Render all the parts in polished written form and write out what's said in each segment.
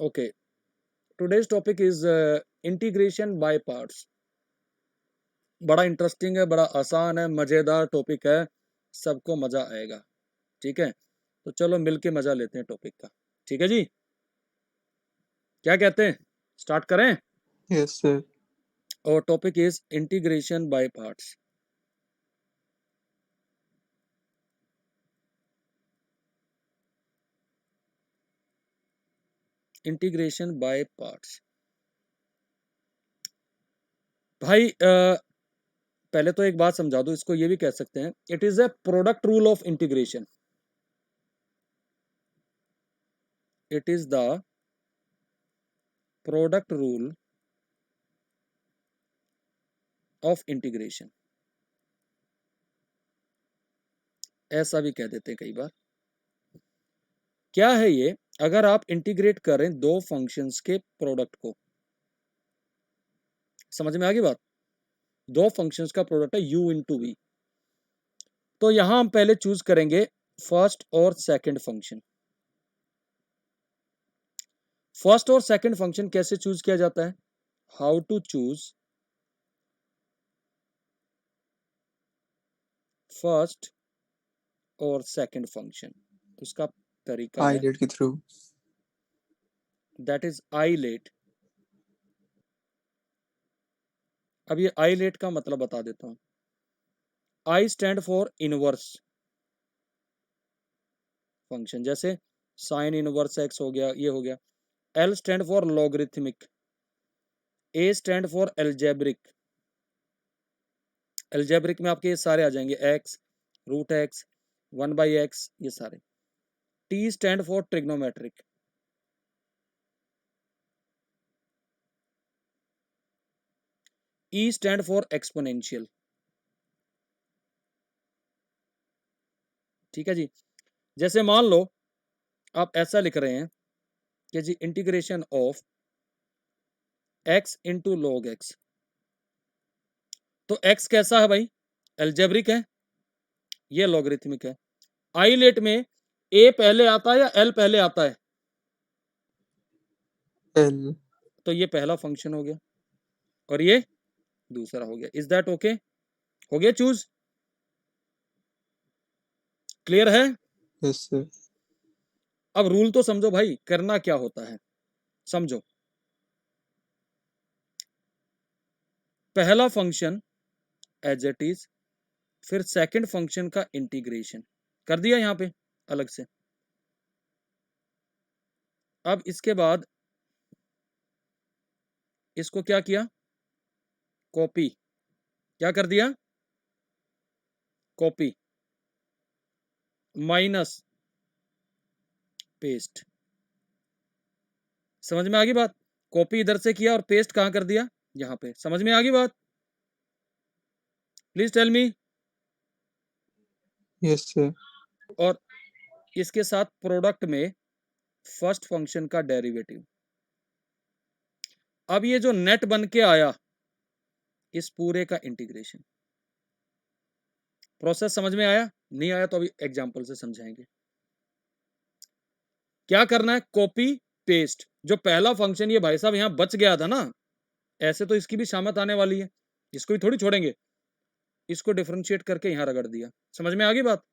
Okay, today's topic is integration by parts. बड़ा interesting है, बड़ा आसान है, मजेदार टॉपिक है, सबको मजा आएगा। ठीक है, तो चलो मिलके मजा लेते हैं टॉपिक का। ठीक है जी, क्या कहते हैं, स्टार्ट करें? Yes, sir. और topic is integration by parts. Integration by parts भाई, पहले तो एक बात समझा दो, इसको ये भी कह सकते हैं, it is a product rule of integration. It is the product rule of integration, ऐसा भी कह देते हैं कई बार। क्या है ये? अगर आप इंटीग्रेट करें दो फंक्शंस के प्रोडक्ट को, समझ में आ गई बात? दो फंक्शंस का प्रोडक्ट है u इंटू वी, तो यहां हम पहले चूज करेंगे फर्स्ट और सेकंड फंक्शन। फर्स्ट और सेकंड फंक्शन कैसे चूज किया जाता है? हाउ टू चूज फर्स्ट और सेकंड फंक्शन, उसका तरीका है, Pilot के through. That is eyelet. अब ये आईलेट का मतलब बता देता हूं। I stand for inverse function, जैसे साइन इनवर्स एक्स हो गया, ये हो गया। L stand for logarithmic, A stand for algebraic. Algebraic में आपके ये सारे आ जाएंगे, एक्स, रूट एक्स, 1/x, ये सारे। T stand for trigonometric, E stand for exponential. ठीक है जी, जैसे मान लो आप ऐसा लिख रहे हैं कि जी integration of x into log x, तो x कैसा है भाई? एल्जेब्रिक है, ये लॉगरिथमिक है। आईलेट में a पहले आता है या l पहले आता है? L. तो ये पहला फंक्शन हो गया और ये दूसरा हो गया। Is that okay? हो गया चूज? क्लियर है? Yes, sir. अब रूल तो समझो भाई, करना क्या होता है समझो। पहला फंक्शन एज इट इज, फिर सेकंड फंक्शन का इंटीग्रेशन कर दिया यहां पे अलग से। अब इसके बाद इसको क्या किया? कॉपी। क्या कर दिया? Copy minus paste. समझ में आ गई बात? कॉपी इधर से किया और पेस्ट कहां कर दिया? यहां पे। समझ में आ गई बात? Please tell me. Yes, sir. और इसके साथ प्रोडक्ट में फर्स्ट फंक्शन का डेरिवेटिव। अब ये जो नेट बन के आया, इस पूरे का इंटीग्रेशन। प्रोसेस समझ में आया? नहीं आया तो अभी एग्जांपल से समझाएंगे। क्या करना है? Copy paste. जो पहला फंक्शन ये भाई साहब यहां बच गया था ना, ऐसे तो इसकी भी शामत आने वाली है, इसको भी थोड़ी छोड़ेंगे। इसको डिफरेंशिएट करके यहां रगड़ दिया। समझ में आ गई बात?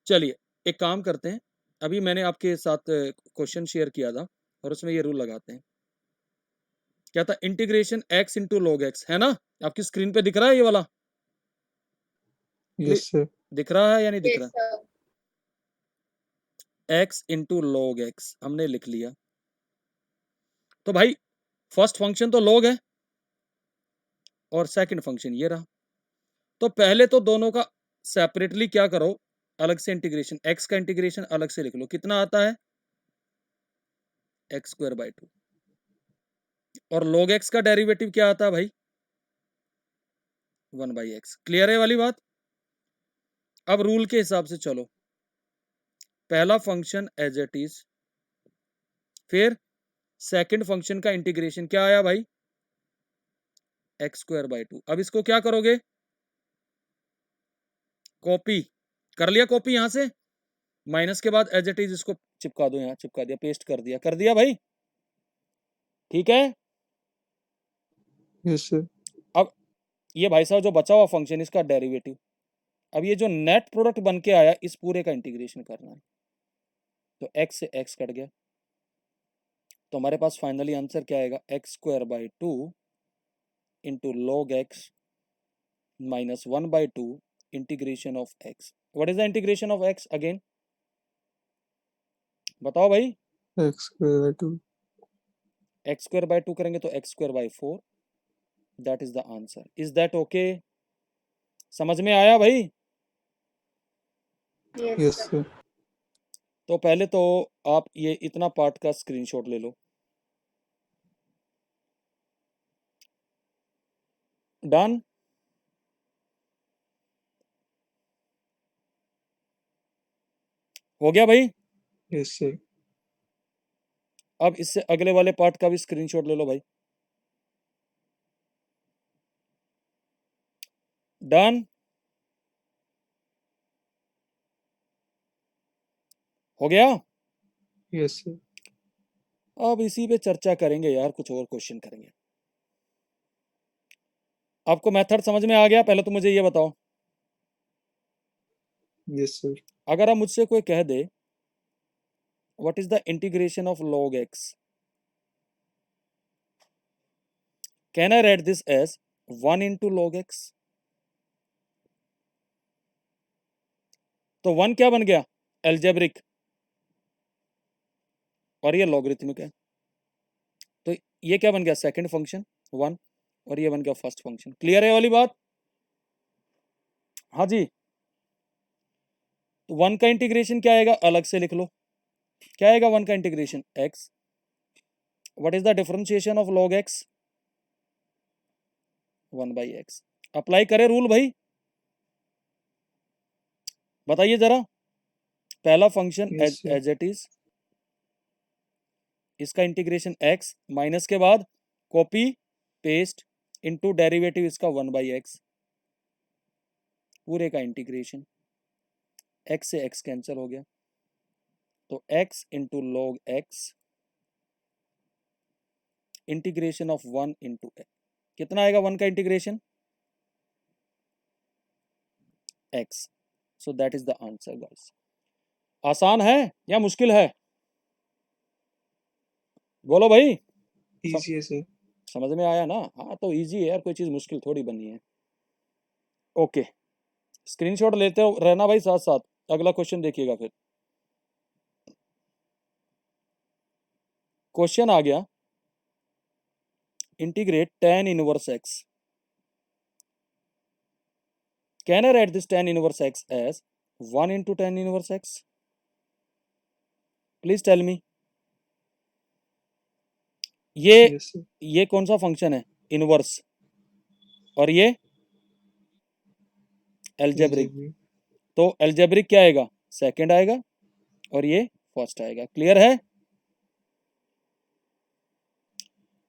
चलिए एक काम करते हैं, अभी मैंने आपके साथ क्वेश्चन शेयर किया था और उसमें ये रूल लगाते हैं। क्या था? Integration x into log x, है ना? आपकी स्क्रीन पे दिख रहा है ये वाला? Yes, sir. दिख रहा है या नहीं दिख रहा? x इंटू लॉग एक्स हमने लिख लिया। तो भाई फर्स्ट फंक्शन तो लॉग है और सेकंड फंक्शन ये रहा। तो पहले तो दोनों का सेपरेटली क्या करो, अलग से इंटीग्रेशन, x का इंटीग्रेशन अलग से लिख लो। कितना आता है? x²/2। और log x का डेरिवेटिव क्या आता है भाई? 1/x। क्लियर है वाली बात? अब रूल के हिसाब से चलो, पहला फंक्शन एज इट इज, फिर सेकंड फंक्शन का इंटीग्रेशन क्या आया भाई? x²/2। अब इसको क्या करोगे? कॉपी कर लिया, कॉपी यहां से। माइनस के बाद एज इट इज इसको चिपका दो, यहाँ चिपका दिया, पेस्ट कर दिया भाई, ठीक है। Yes, sir. अब ये भाई साहब जो बचा हुआ फंक्शन, इसका डेरिवेटिव, अब ये जो नेट प्रोडक्ट बन के आया इस पूरे का इंटीग्रेशन करना है। तो x से x कट गया, तो हमारे पास फाइनली आंसर क्या आएगा, x²/2 into log x minus 1/2 integration of x। What is the integration of x again, बताओ भाई। x²/2. x²/2 करेंगे तो x²/4, that is the answer. Is that okay, समझ में आया भाई? Yes, sir. तो पहले तो आप ये इतना पार्ट का स्क्रीनशॉट ले लो, डन। हो गया भाई? Yes, sir. अब इससे अगले वाले पार्ट का भी स्क्रीनशॉट ले लो भाई, डन। हो गया? Yes, sir. अब इसी पे चर्चा करेंगे यार, कुछ और क्वेश्चन करेंगे। आपको मेथड समझ में आ गया? पहले तो मुझे ये बताओ, Yes, sir. अगर आप मुझसे कोई कह दे what is the integration of log x, can I write this as 1 into log x? तो 1 क्या बन गया, एल्जेब्रिक, और ये लॉगरिथमिक है, तो ये क्या बन गया, सेकंड फंक्शन 1, और ये बन गया फर्स्ट फंक्शन। क्लियर है वाली बात? हाँ जी। तो 1 का इंटीग्रेशन क्या आएगा, अलग से लिख लो, क्या आएगा 1 का integration, x। What is the differentiation of log x, 1/x। Apply करें रूल भाई, बताइए जरा। पहला function Yes, sir. As it is, इसका इंटीग्रेशन x, माइनस के बाद कॉपी पेस्ट इनटू डेरिवेटिव इसका 1/x, पूरे का इंटीग्रेशन, x से x कैंसिल हो गया, तो x into log x integration of 1 into x, कितना आएगा 1 का integration, x। So that is the answer guys. आसान है या मुश्किल है, बोलो भाई। Easy है sir. समझ में आया ना? हाँ तो इजी है यार, कोई चीज मुश्किल थोड़ी बनी है। ओके, स्क्रीनशॉट लेते हो रहना भाई साथ साथ, अगला क्वेश्चन देखिएगा फिर। क्वेश्चन आ गया, integrate tan inverse x, can I write this tan inverse x as 1 into tan inverse x? Please tell me. ये Yes, sir. ये कौन सा फंक्शन है, इनवर्स, और ये एल्जेब्रिक, Algebra. तो एल्जेब्रिक क्या आएगा, सेकंड आएगा, और ये फर्स्ट आएगा। क्लियर है?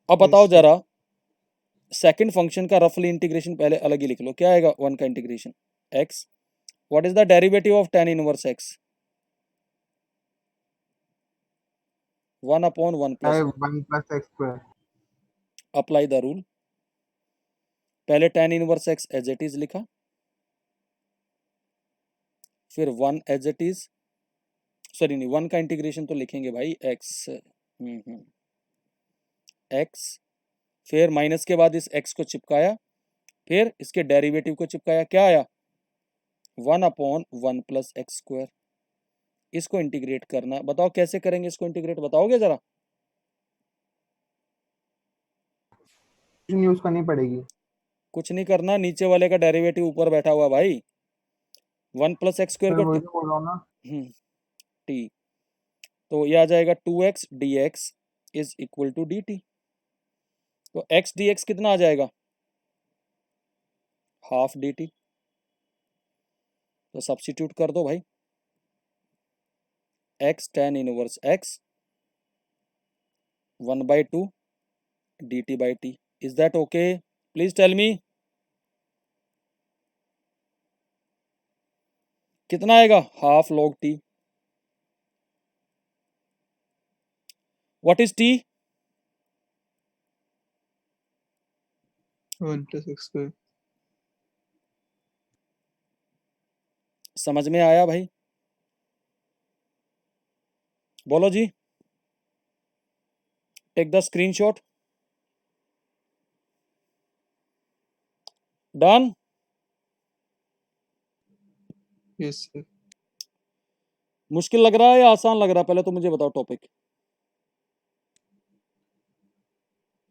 अब Yes, बताओ sir. जरा, सेकंड फंक्शन का रफली इंटीग्रेशन पहले अलग ही लिख लो, क्या आएगा 1 का integration x। What is the derivative of tan inverse x, 1/1 plus, 1 plus x square. Apply the rule. पहले tan inverse x as it is लिखा, फिर 1 एज इट इज, सॉरी नहीं, 1 का इंटीग्रेशन तो लिखेंगे भाई x, x, फिर माइनस के बाद इस x को चिपकाया, फिर इसके डेरिवेटिव को चिपकाया, क्या आया 1/1 प्लस एक्स स्क्वायर। इसको इंटीग्रेट करना, बताओ कैसे करेंगे इसको इंटीग्रेट, बताओगे जरा। यूज करनी पड़ेगी। कुछ नहीं करना, नीचे वाले का डेरिवेटिव ऊपर बैठा हुआ भाई, 1 प्लस एक्स स्क्वायर सर को वही तो बोल रहा हूँ ना। टी, तो ये आ जाएगा 2x dx is equal to dt। तो x dx कितना आ जाएगा, हाफ dt। तो सब्स्टिट्यूट कर दो भाई, x tan inverse x 1/2 dt/t। Is that okay, please tell me. कितना आएगा, half log t, what is t? 1 plus x square. समझ में आया भाई? बोलो जी, take the screenshot. Done? Yes, sir. मुश्किल लग रहा है या आसान लग रहा है? पहले तो मुझे बताओ टॉपिक।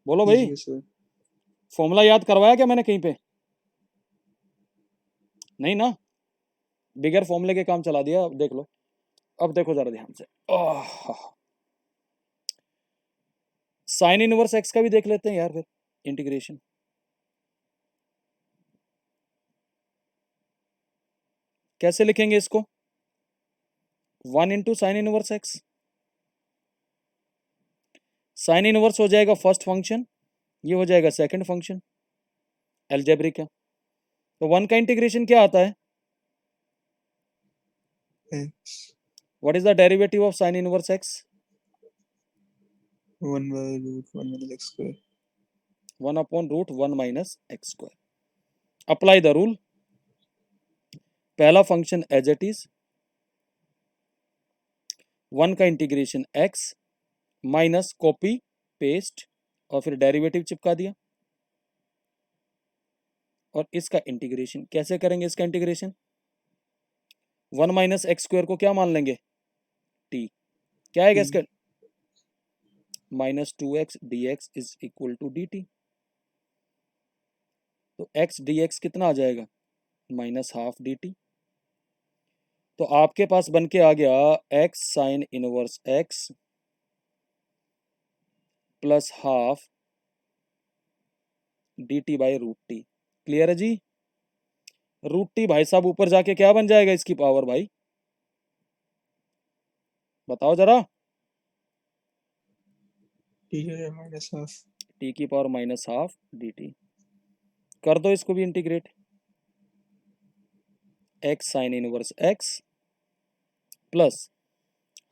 बोलो भाई, Easy है sir. फॉर्मूला याद करवाया क्या मैंने कहीं पे? नहीं ना, बिगर फॉर्मूले के काम चला दिया। अब देख लो, अब देखो जरा ध्यान से। साइन इनवर्स एक्स का भी देख लेते हैं यार फिर, इंटीग्रेशन। कैसे लिखेंगे इसको? 1 into sine inverse x. Sine inverse हो जाएगा फर्स्ट फंक्शन, ये हो जाएगा सेकंड फंक्शन, अलजेब्रिक है। तो 1 का इंटीग्रेशन क्या आता है? X. What is the derivative of sine inverse x? 1 by root 1 minus x square. 1 upon root 1 minus x square. Apply the rule. पहला फंक्शन एज इट इज, 1 का integration x minus copy paste और फिर derivative चिपका दिया। और इसका integration कैसे करेंगे? इसका इंटीग्रेशन 1 माइनस एक्स स्क्वायर को क्या मान लेंगे? t। क्या आएगा इसका? Minus 2x dx is equal to dt। तो x dx कितना आ जाएगा? Minus half dt। तो आपके पास बन के आ गया x sine inverse x plus half dt by root T. Clear है जी? रूट टी भाई साहब ऊपर जाके क्या बन जाएगा इसकी पावर भाई? बताओ जरा। T है minus half. टी की पावर माइनस हाफ dt। कर दो इसको भी integrate. x sine inverse x plus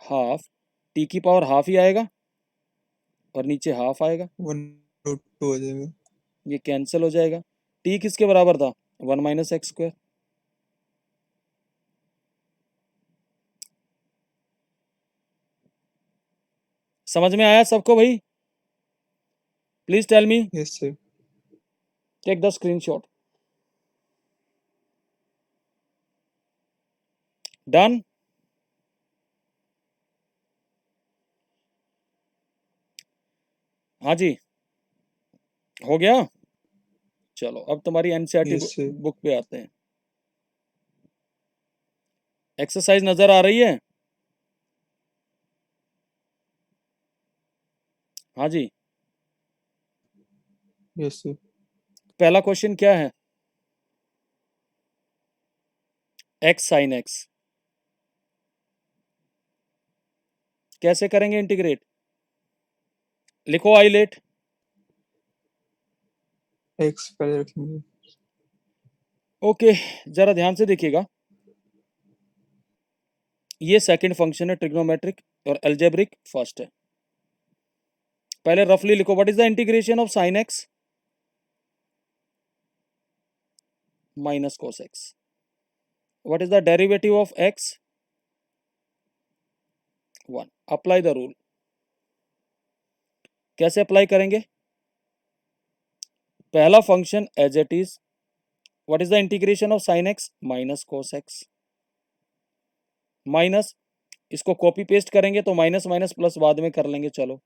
half, T की पावर हाफ ही आएगा और नीचे हाफ आएगा, 1 root 2 हो जाएगा. ये कैंसिल हो जाएगा। टी किसके बराबर था? 1 माइनस एक्स स्क्वायर। समझ में आया सबको भाई? Please tell me, Yes sir. Take the screenshot. Done? हाँ जी, हो गया। चलो अब तुम्हारी एनसीईआरटी Yes sir. बुक पे आते हैं। एक्सरसाइज नजर आ रही है? हाँ जी। Yes sir. पहला क्वेश्चन क्या है? एक्स साइन एक्स कैसे करेंगे इंटीग्रेट? लिखो आइलेट। X पहले रखेंगे. ओके, जरा ध्यान से देखिएगा। ये सेकंड फंक्शन है ट्रिग्नोमेट्रिक और अलजेब्रिक फर्स्ट है। पहले रफली लिखो, what is the integration of sine x minus cos x. What is the derivative of x? 1। Apply the rule. कैसे अप्लाई करेंगे? पहला function as it is, what is the integration of sine x minus cos x, minus इसको copy paste करेंगे तो minus minus plus बाद में कर लेंगे, चलो,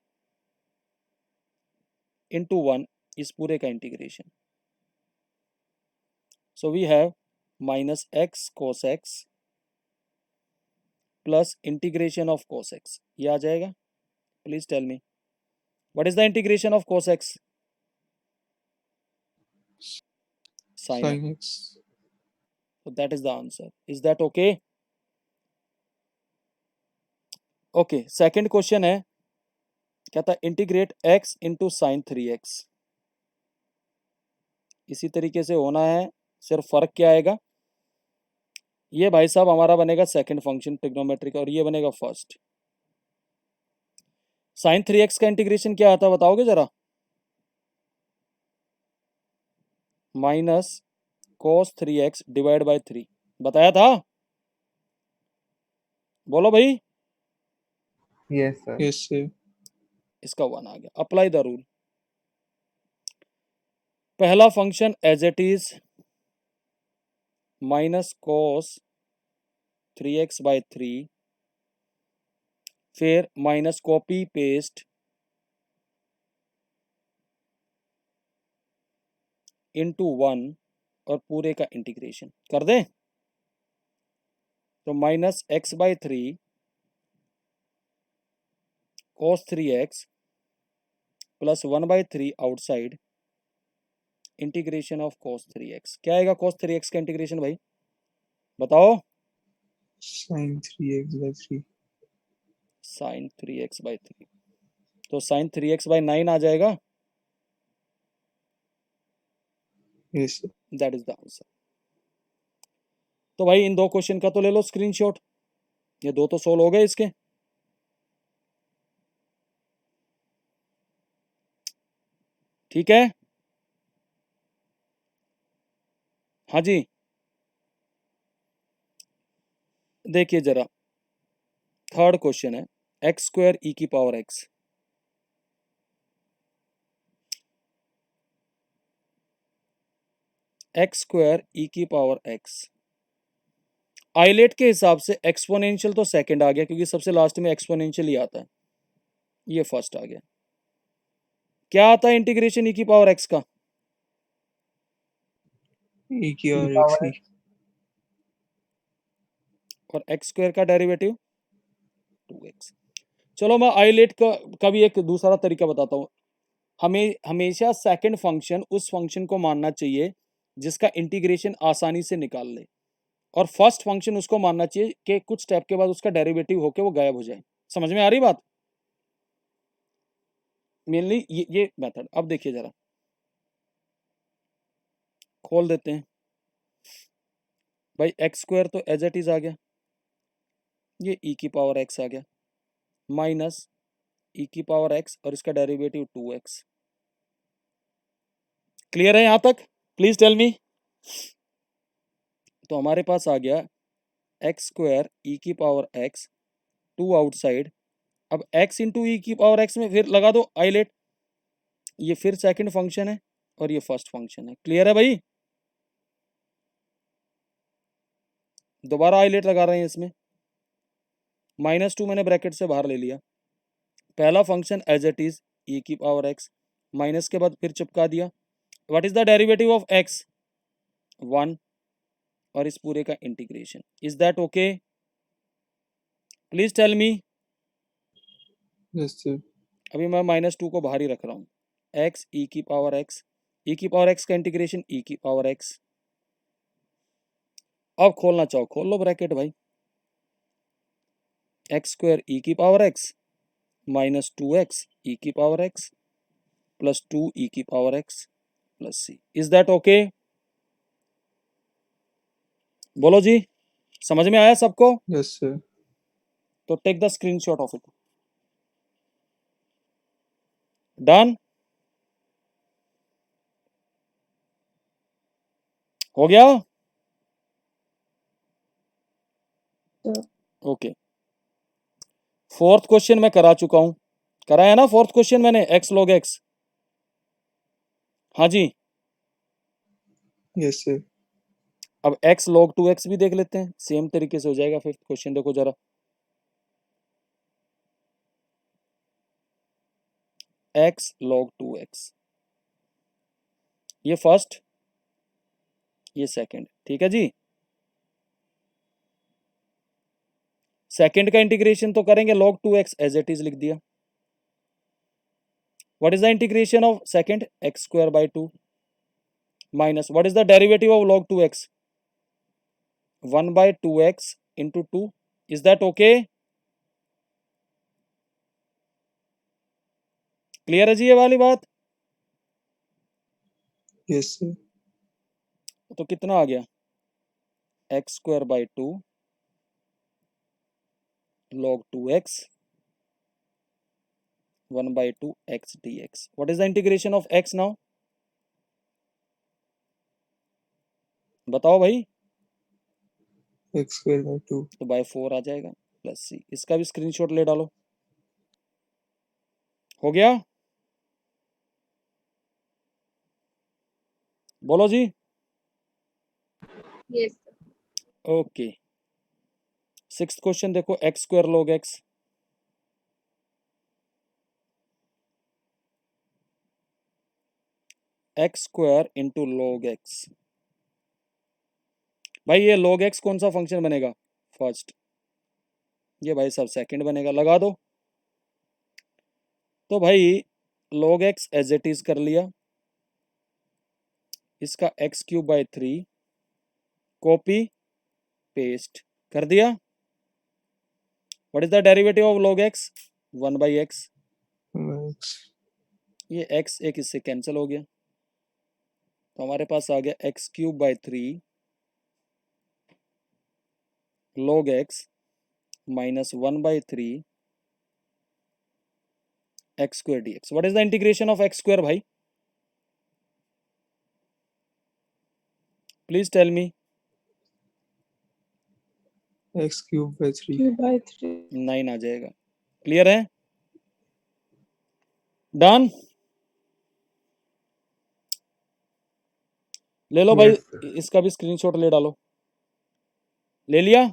इनटू 1 इस पूरे का integration. So we have minus x cos x plus integration of cos x, ये आ जाएगा। Please tell me what is the integration of cos x? Sine x. Sin x. So that is the answer. Is that okay? Okay, second question है, कहता है integrate x into sign 3x। इसी तरीके से होना है, सिर्फ फर्क क्या आएगा? ये भाई साहब हमारा बनेगा सेकंड फंक्शन ट्रिग्नोमेट्रिक और ये बनेगा फर्स्ट। साइन 3x का इंटीग्रेशन क्या आता है बताओगे जरा? Minus cos 3x divide by 3 बताया था, बोलो भाई। Yes, sir. Yes, sir. इसका 1 आ गया। Apply the rule. पहला function as it is minus cos 3x by 3, फिर माइनस कॉपी पेस्ट इनटू 1 और पूरे का इंटीग्रेशन कर दें। तो minus x by 3 cos 3x plus 1 by 3 outside integration of cos 3x। क्या आएगा cos 3x का इंटीग्रेशन भाई बताओ? Sin 3x by 3. Sign 3x by 3, तो साइन 3x बाय 9 आ जाएगा। Yes, sir. That is the answer. तो भाई इन दो क्वेश्चन का तो ले लो स्क्रीनशॉट, ये दो तो सोल्व हो गए इसके। ठीक है, हाँ जी। देखिए जरा, थर्ड क्वेश्चन है एक्स स्क्वायर ई की power x. X square e की पावर एक्स आइलेट के हिसाब से एक्सपोनेंशियल तो सेकंड आ गया, क्योंकि सबसे लास्ट में एक्सपोनेंशियल ही आता है। ये फर्स्ट आ गया। क्या आता है इंटीग्रेशन ई की पावर एक्स का? E की और power x x. और एक्स स्क्वायर का डेरिवेटिव 2x। चलो मैं आइलेट का भी एक दूसरा तरीका बताता हूँ। हमें हमेशा सेकंड फंक्शन उस फंक्शन को मानना चाहिए जिसका इंटीग्रेशन आसानी से निकाल ले, और फर्स्ट फंक्शन उसको मानना चाहिए कि कुछ स्टेप के बाद उसका डेरिवेटिव होके वो गायब हो जाए। समझ में आ रही बात? मेनली ये मेथड। अब देखिए जरा, खोल देते हैं भाई। एक्स स्क्वायर तो एज इट इज आ गया, ये ई की पावर एक्स आ गया, माइनस ई की पावर एक्स और इसका डेरिवेटिव 2x। क्लियर है यहां तक? Please tell me. तो हमारे पास आ गया एक्स स्क्वायर ई की पावर एक्स, 2 आउटसाइड। अब x इंटू ई की पावर x में फिर लगा दो आइलेट, ये फिर सेकंड फंक्शन है और ये फर्स्ट फंक्शन है। क्लियर है भाई? दोबारा आइलेट लगा रहे हैं इसमें, -2 मैंने ब्रैकेट से बाहर ले लिया। पहला function as it is e की पावर एक्स, माइनस के बाद फिर चिपका दिया। What is the derivative of x? 1 और इस पूरे का integration. Is that okay? Please tell me. Yes, sir. अभी मैं -2 को बाहर ही रख रहा हूँ। x ई की पावर x, ई की पावर x का इंटीग्रेशन ई की पावर x। अब खोलना चाहो खोल लो ब्रैकेट भाई। एक्स स्क्वायर ई की पावर x माइनस 2x ई की पावर x प्लस 2 ई की power x plus c। Is that okay? बोलो जी, समझ में आया सबको? Yes, sir. तो take the screenshot of it. Done? हो गया? ओके। फोर्थ क्वेश्चन मैं करा चुका हूं, कराया ना फोर्थ क्वेश्चन मैंने, x log x। हाँ जी। Yes, sir. अब x log 2x भी देख लेते हैं, सेम तरीके से हो जाएगा। फिफ्थ क्वेश्चन देखो जरा, x log 2x, ये फर्स्ट ये सेकंड। ठीक है जी, सेकंड का इंटीग्रेशन तो करेंगे, log 2x as it is लिख दिया। What is the integration of second? x square by 2 minus what is the derivative of log 2x? 1 by 2x into 2। Is that okay? Clear है जी ये वाली बात? Yes, sir. तो कितना आ गया? x square by 2 log 2x 1/2 x dx. What is the integration of x now? बताओ भाई। x square by 2. तो बाय 4 आ जाएगा प्लस सी। इसका भी स्क्रीनशॉट ले डालो। हो गया? बोलो जी। Yes, sir. Okay, 6th question देखो, x square log x। X square into log x। भाई ये log x कौन सा फंक्शन बनेगा? फर्स्ट। ये भाई सब सेकंड बनेगा, लगा दो। तो भाई log x as it is कर लिया, इसका x³/3 कॉपी पेस्ट कर दिया। What is the derivative of log x? 1/x। X. ये x एक इससे कैंसिल हो गया, तो हमारे पास आ गया x³/3 log x minus 1/3 x² dx। What is the integration of x² भाई? Please tell me. X cube by 3. 2/3. 9 आ जाएगा। क्लियर है? डन। ले लो भाई, Yes, sir. इसका भी स्क्रीनशॉट ले डालो। ले लिया?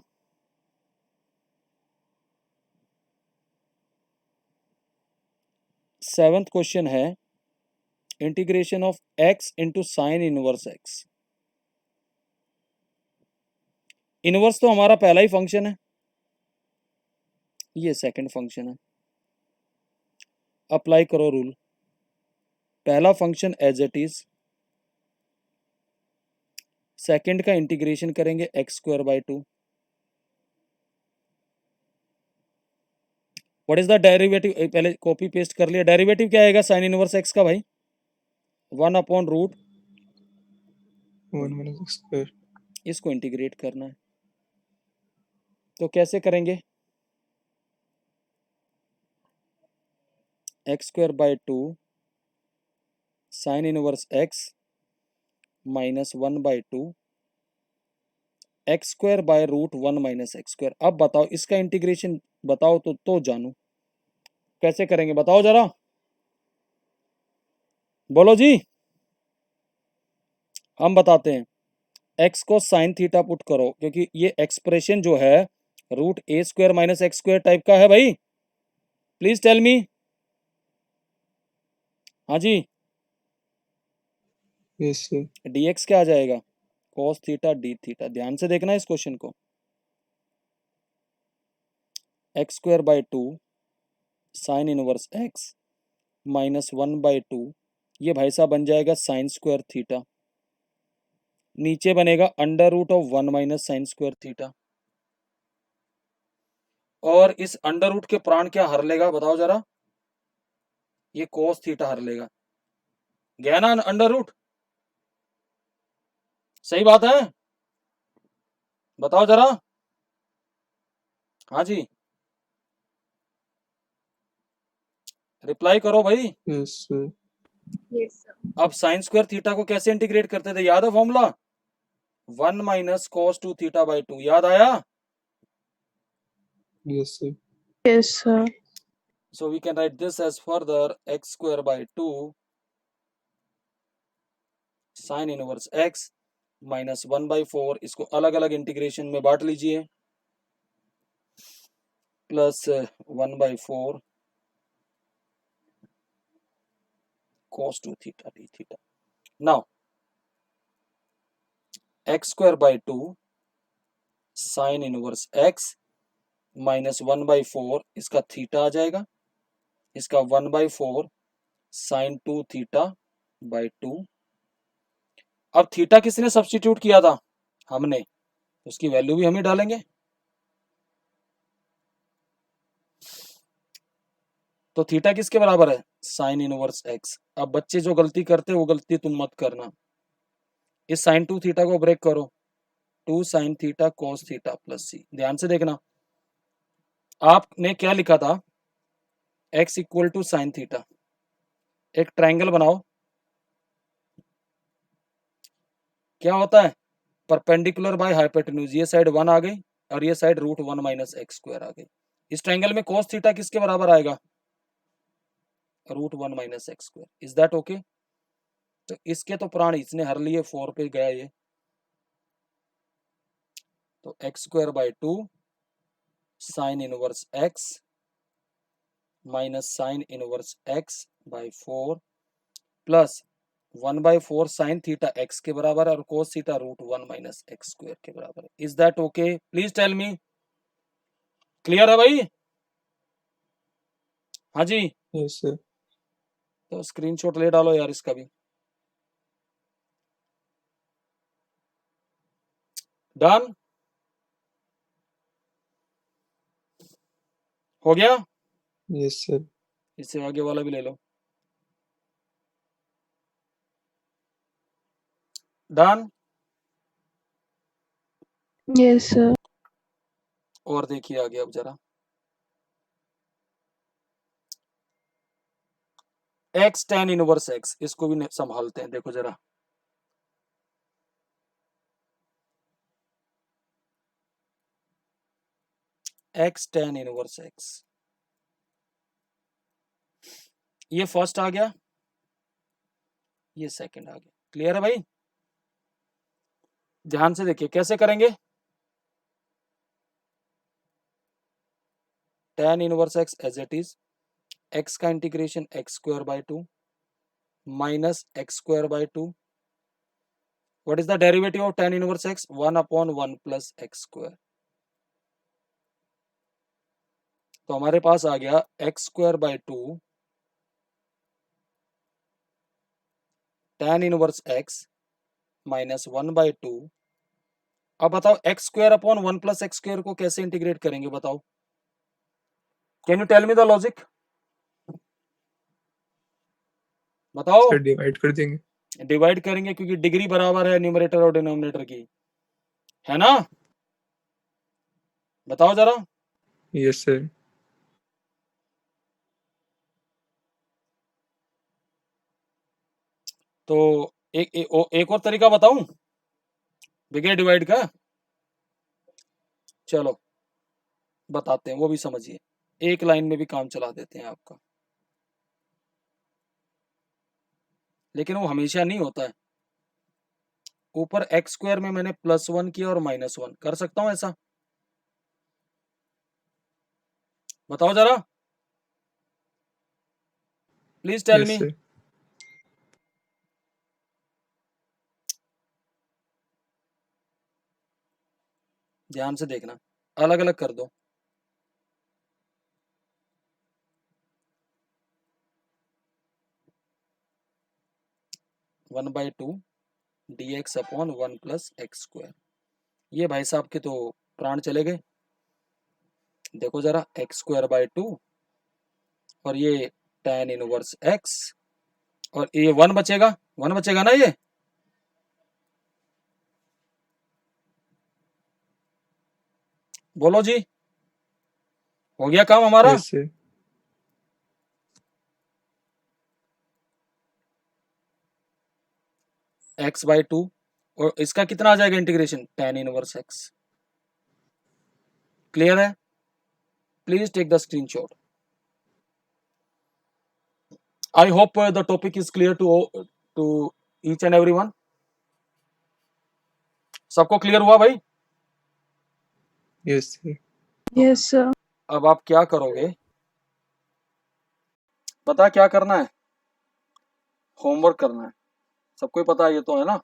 सेवेंथ क्वेश्चन है integration of x into sine inverse x। Inverse तो हमारा पहला ही फंक्शन है, ये सेकंड फंक्शन है। अप्लाई करो रूल। पहला function as it is, second का इंटीग्रेशन करेंगे x²/2। What is the derivative? पहले कॉपी पेस्ट कर लिया। डेरिवेटिव क्या आएगा साइन इनवर्स x का भाई? 1/√। 1 minus x square. इसको इंटीग्रेट करना है, तो कैसे करेंगे? x²/2 sign inverse x minus 1/2 x²/√1 minus x²। अब बताओ इसका इंटीग्रेशन बताओ तो जानू कैसे करेंगे, बताओ जरा, बोलो जी। हम बताते हैं, x को साइन थीटा पुट करो, क्योंकि ये एक्सप्रेशन जो है √a² माइनस x² टाइप का है भाई। Please tell me. हाँ जी। Yes, sir. dx क्या आ जाएगा? cos theta d theta. ध्यान से देखना इस क्वेश्चन को। x²/2 sign inverse x minus 1/2, ये भाई साहब बन जाएगा साइन स्क्वायर थीटा। नीचे बनेगा √1 माइनस साइन स्क्वायर थीटा। और इस अंडर रूट के प्राण क्या हर लेगा, बताओ जरा? ये कोस थीटा हर लेगा। गया ना अंडर रूट? सही बात है, बताओ जरा। हाँ जी, रिप्लाई करो भाई। Yes, sir. Yes, sir. अब साइन स्क्वायर थीटा को कैसे इंटीग्रेट करते थे, याद है फॉर्मूला? 1 minus cos 2 थीटा/2। याद आया? Yes, sir. Yes, sir. So we can write this as further x²/2 sign inverse x minus 1/4। इसको अलग अलग इंटीग्रेशन में बांट लीजिए, plus 1/4 cos 2 theta d theta. Now x²/2 sign inverse x minus 1/4, इसका theta आ जाएगा, इसका 1/4 साइन 2 थीटा/2। अब थीटा किसने सब्स्टिट्यूट किया था? हमने। उसकी वैल्यू भी हम ही डालेंगे। तो थीटा किसके बराबर है? Sign inverse x। अब बच्चे जो गलती करते वो गलती तुम मत करना। इस साइन 2 थीटा को ब्रेक करो, 2 sine theta cos theta plus c। ध्यान से देखना, आपने क्या लिखा था? x equal to sine theta. एक ट्रायंगल बनाओ, क्या होता है, परपेंडिकुलर बाय हाइपोटेन्यूज, ये साइड 1 आ गई और ये साइड √1 माइनस एक्स स्क्वायर आ गई। इस ट्रायंगल में cos थीटा किसके बराबर आएगा, √1 minus x square. Is that okay? तो इसके तो प्राण इसने हर लिए, 4 पे गया ये, तो x square by 2 sine inverse x minus sine inverse x by 4 plus 1/4 sine theta x के बराबर है और cos theta √1 minus x square के बराबर है। Is that okay? Please tell me. Clear है भाई? हाँ जी, यस सर। तो स्क्रीनशॉट ले डालो यार इसका भी। डन हो गया? Yes sir. इससे आगे वाला भी ले लो। डन। Yes, sir. और देखिए आगे अब जरा, x tan इनवर्स x, इसको भी संभालते हैं। देखो जरा, x tan इनवर्स x, ये फर्स्ट आ गया, ये सेकंड आ गया। क्लियर है भाई? ध्यान से देखिए कैसे करेंगे। tan inverse x as it is, x का integration x square by 2 minus x square by 2। What is the derivative of tan inverse x? 1/1 plus x square. तो हमारे पास आ गया x square by 2 tan inverse x minus 1/2। अब बताओ x square upon 1 plus x square को कैसे integrate करेंगे, बताओ। Can you tell me the logic? बताओ। सर डिवाइड कर देंगे। डिवाइड करेंगे क्योंकि डिग्री बराबर है न्यूमरेटर और डिनोमिनेटर की, है ना? बताओ जरा। Yes sir. तो एक और तरीका बताऊं बगैर डिवाइड का। चलो बताते हैं, वो भी समझिए, एक लाइन में भी काम चला देते हैं आपका। लेकिन वो हमेशा नहीं होता है। ऊपर एक्स स्क्वायर में मैंने +1 किया और -1, कर सकता हूं ऐसा? बताओ जरा, please tell yes me. Sir. ध्यान से देखना, अलग अलग कर दो। One by two dx upon 1 plus x square. ये भाई साहब के तो प्राण चले गए। देखो जरा, एक्स स्क्वायर बाय 2 और ये tan इनवर्स x और ये 1 बचेगा, 1 बचेगा ना ये। बोलो जी, हो गया काम हमारा? Yes sir. x बाई 2 और इसका कितना आ जाएगा integration, tan inverse x। Clear है? Please take the screenshot. I hope the topic is clear to each and everyone. सबको क्लियर हुआ भाई? Yes sir. Yes, sir. अब आप क्या करोगे, पता क्या करना है? होमवर्क करना है। सबको ही पता है ये तो, है ना?